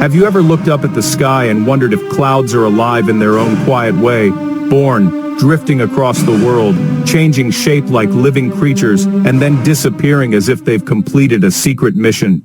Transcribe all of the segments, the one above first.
Have you ever looked up at the sky and wondered if clouds are alive in their own quiet way, born, drifting across the world, changing shape like living creatures, and then disappearing as if they've completed a secret mission?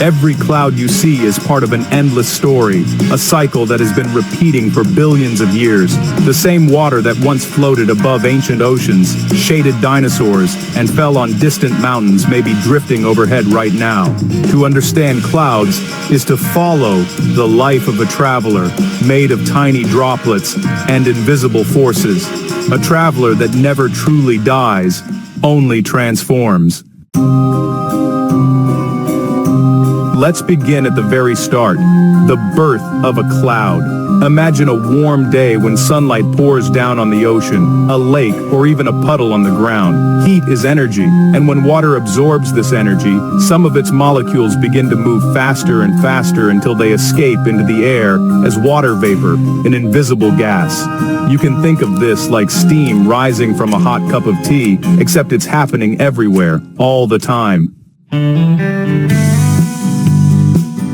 Every cloud you see is part of an endless story, a cycle that has been repeating for billions of years. The same water that once floated above ancient oceans, shaded dinosaurs, and fell on distant mountains may be drifting overhead right now. To understand clouds is to follow the life of a traveler, made of tiny droplets and invisible forces. A traveler that never truly dies, only transforms. Let's begin at the very start, the birth of a cloud. Imagine a warm day when sunlight pours down on the ocean, a lake, or even a puddle on the ground. Heat is energy, and when water absorbs this energy, some of its molecules begin to move faster and faster until they escape into the air as water vapor, an invisible gas. You can think of this like steam rising from a hot cup of tea, except it's happening everywhere, all the time.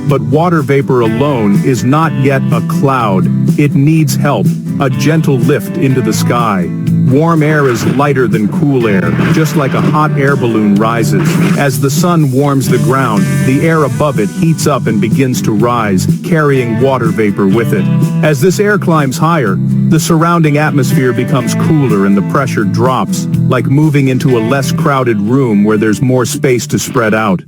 But water vapor alone is not yet a cloud. It needs help, a gentle lift into the sky. Warm air is lighter than cool air, just like a hot air balloon rises. As the sun warms the ground, the air above it heats up and begins to rise, carrying water vapor with it. As this air climbs higher, the surrounding atmosphere becomes cooler and the pressure drops, like moving into a less crowded room where there's more space to spread out.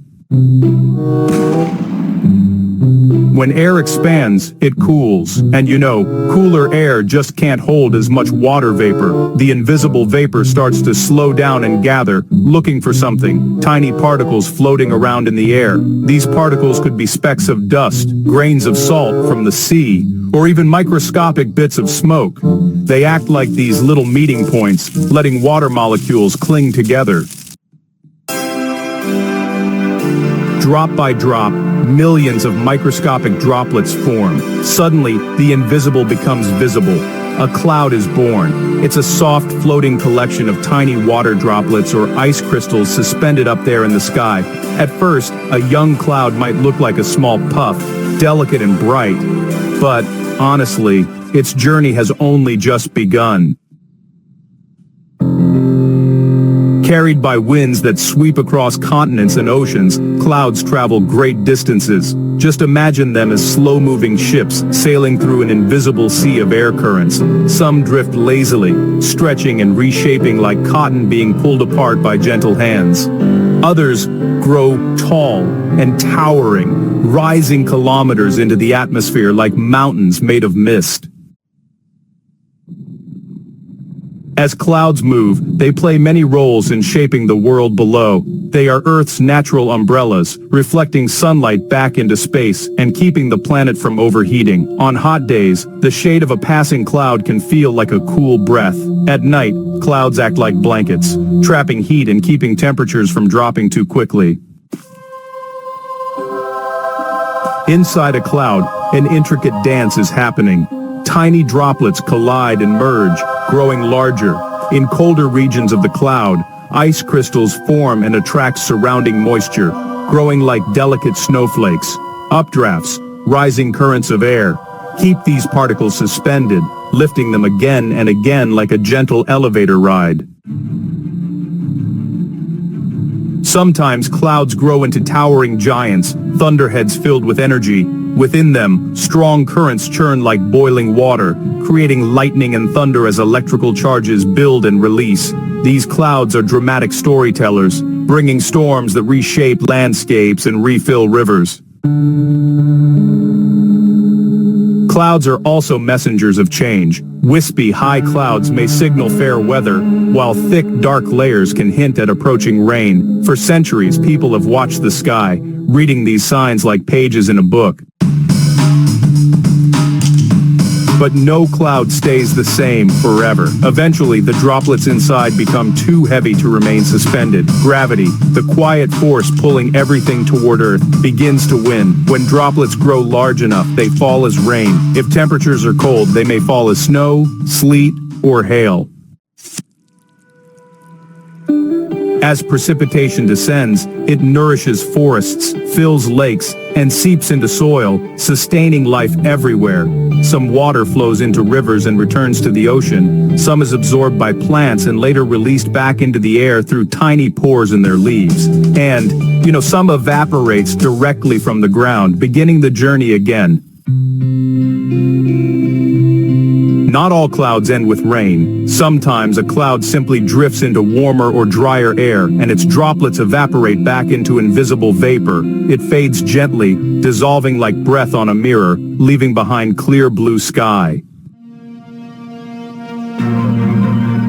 When air expands, it cools. And you know, cooler air just can't hold as much water vapor. The invisible vapor starts to slow down and gather, looking for something, tiny particles floating around in the air. These particles could be specks of dust, grains of salt from the sea, or even microscopic bits of smoke. They act like these little meeting points, letting water molecules cling together. Drop by drop, millions of microscopic droplets form. Suddenly, the invisible becomes visible. A cloud is born. It's a soft, floating collection of tiny water droplets or ice crystals suspended up there in the sky. At first, a young cloud might look like a small puff, delicate and bright. But, honestly, its journey has only just begun. Carried by winds that sweep across continents and oceans, clouds travel great distances. Just imagine them as slow-moving ships sailing through an invisible sea of air currents. Some drift lazily, stretching and reshaping like cotton being pulled apart by gentle hands. Others grow tall and towering, rising kilometers into the atmosphere like mountains made of mist. As clouds move, they play many roles in shaping the world below. They are Earth's natural umbrellas, reflecting sunlight back into space and keeping the planet from overheating. On hot days, the shade of a passing cloud can feel like a cool breath. At night, clouds act like blankets, trapping heat and keeping temperatures from dropping too quickly. Inside a cloud, an intricate dance is happening. Tiny droplets collide and merge, growing larger. In colder regions of the cloud, ice crystals form and attract surrounding moisture, growing like delicate snowflakes. Updrafts, rising currents of air, keep these particles suspended, lifting them again and again like a gentle elevator ride. Sometimes clouds grow into towering giants, thunderheads filled with energy. Within them, strong currents churn like boiling water, creating lightning and thunder as electrical charges build and release. These clouds are dramatic storytellers, bringing storms that reshape landscapes and refill rivers. Clouds are also messengers of change. Wispy, high clouds may signal fair weather, while thick, dark layers can hint at approaching rain. For centuries, people have watched the sky, reading these signs like pages in a book. But no cloud stays the same forever. Eventually, the droplets inside become too heavy to remain suspended. Gravity, the quiet force pulling everything toward Earth, begins to win. When droplets grow large enough, they fall as rain. If temperatures are cold, they may fall as snow, sleet, or hail. As precipitation descends, it nourishes forests, fills lakes, and seeps into soil, sustaining life everywhere. Some water flows into rivers and returns to the ocean. Some is absorbed by plants and later released back into the air through tiny pores in their leaves. And, some evaporates directly from the ground, beginning the journey again. Not all clouds end with rain. Sometimes a cloud simply drifts into warmer or drier air, and its droplets evaporate back into invisible vapor. It fades gently, dissolving like breath on a mirror, leaving behind clear blue sky.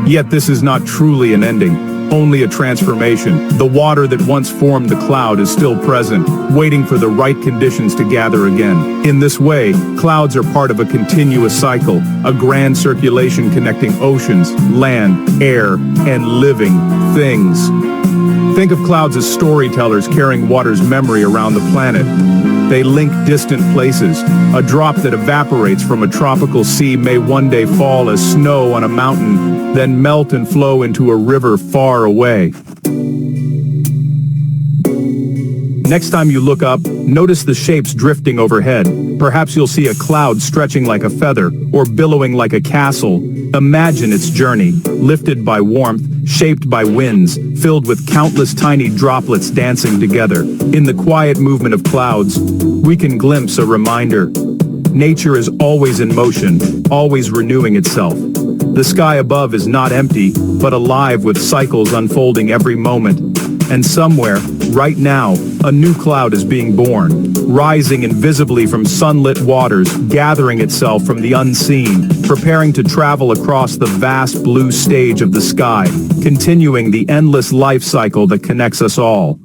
Yet this is not truly an ending, only a transformation. The water that once formed the cloud is still present, waiting for the right conditions to gather again. In this way, clouds are part of a continuous cycle, a grand circulation connecting oceans, land, air, and living things. Think of clouds as storytellers carrying water's memory around the planet. They link distant places. A drop that evaporates from a tropical sea may one day fall as snow on a mountain, then melt and flow into a river far away. Next time you look up, notice the shapes drifting overhead. Perhaps you'll see a cloud stretching like a feather, or billowing like a castle. Imagine its journey, lifted by warmth, shaped by winds, filled with countless tiny droplets dancing together. In the quiet movement of clouds, we can glimpse a reminder. Nature is always in motion, always renewing itself. The sky above is not empty, but alive with cycles unfolding every moment. And somewhere, right now, a new cloud is being born, rising invisibly from sunlit waters, gathering itself from the unseen, preparing to travel across the vast blue stage of the sky, continuing the endless life cycle that connects us all.